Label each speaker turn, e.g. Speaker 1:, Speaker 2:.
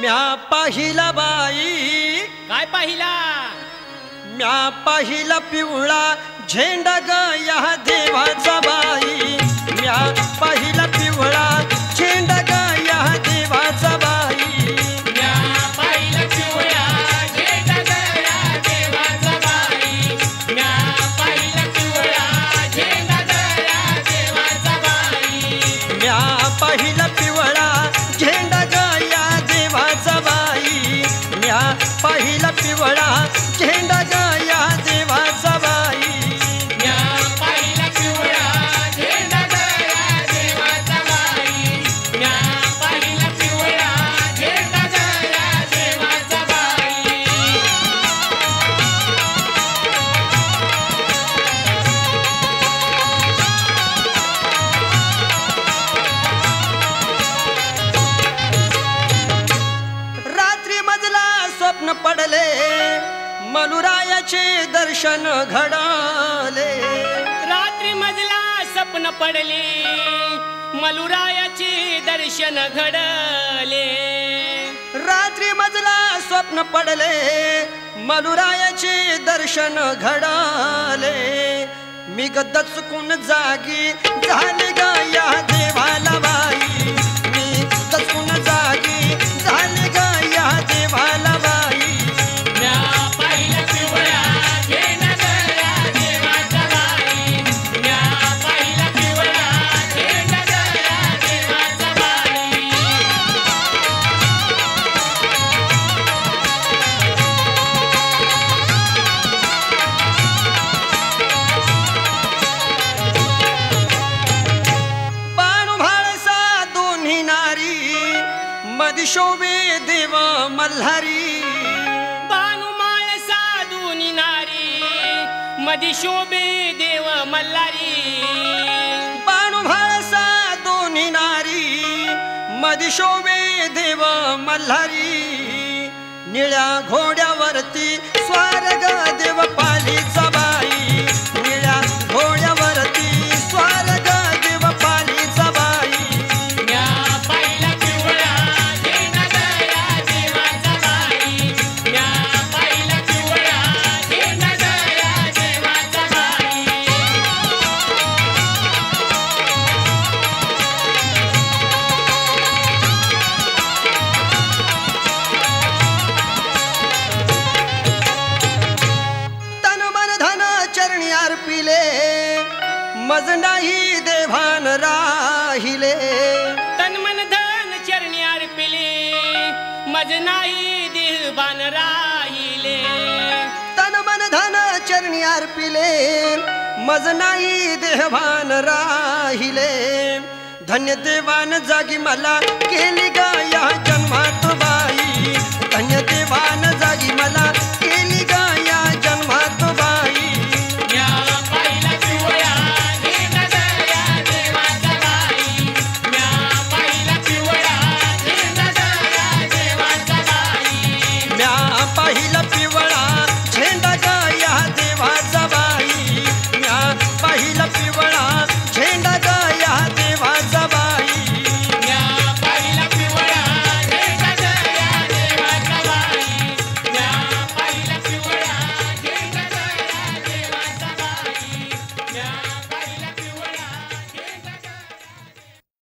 Speaker 1: म्या पाहिला बाई
Speaker 2: काय पाहिला
Speaker 1: म्या पाहिला पिवळा झेंडा ग या देवाचा बाई म्या पाहिला पिवळा झेंडा ग या देवाचा बाई
Speaker 2: म्या पाहिला पिवळा झेंडा ग या देवाचा बाई म्या पाहिला पिवळा झेंडा ग या देवाचा बाई
Speaker 1: म्या पाहिला पिवळा झेंडा ग या देवाचा बाई म्या पाहिला पिवळा झेंडा ग या देवाचा बाई
Speaker 2: म्या पाहिला पिवळा झेंडा ग या देवाचा बाई म्या पाहिला पिवळा झेंडा ग या देवाचा बाई
Speaker 1: रात्री मजला स्वप्न पडले मनुरायाचे दर्शन घडले
Speaker 2: रात्री मजला स्वप्न पडले मलुरायाचे दर्शन घडले
Speaker 1: रात्री मजला स्वप्न पडले मनुरायाचे दर्शन घडले मी दचकून जागी झाले ग या देवाला बाई मी दचकून जागी झाले ग या देवाला बाई
Speaker 2: म्या पाहिला पिवळा झेंडा ग या देवाचा बाई म्या पाहिला पिवळा झेंडा ग या देवाचा बाई
Speaker 1: बाणू भाळसा दोन्ही नारी मधी शोभे देव मल्हारी
Speaker 2: बानू माळसा दोन्ही नारी मधी शोभे देव मल्हारी
Speaker 1: बाणू भाळसा दोन्ही नारी मधी शोभे देव मल्हारी निळ्या घोड्यावरती स्वार ग देव पालीचा बाई निळ्या घोड्यावरती स्वार ग देव पालीचा बाई
Speaker 2: म्या पाहिला पिवळा झेंडा ग या देवाचा बाई म्या पाहिला पिवळा झेंडा ग या देवाचा बाई
Speaker 1: तन मन धन चरणी अर्पिले मज नाही देवान राहिले
Speaker 2: तन मन धन चरणी अर्पिले मज नाही देहबान राहिले
Speaker 1: तन मन धन चरणी अर्पिले मज नाही देवान राहिले धन्य देवान जागी मला केली ग या जन्मात बाई धन्य देवान जागी मला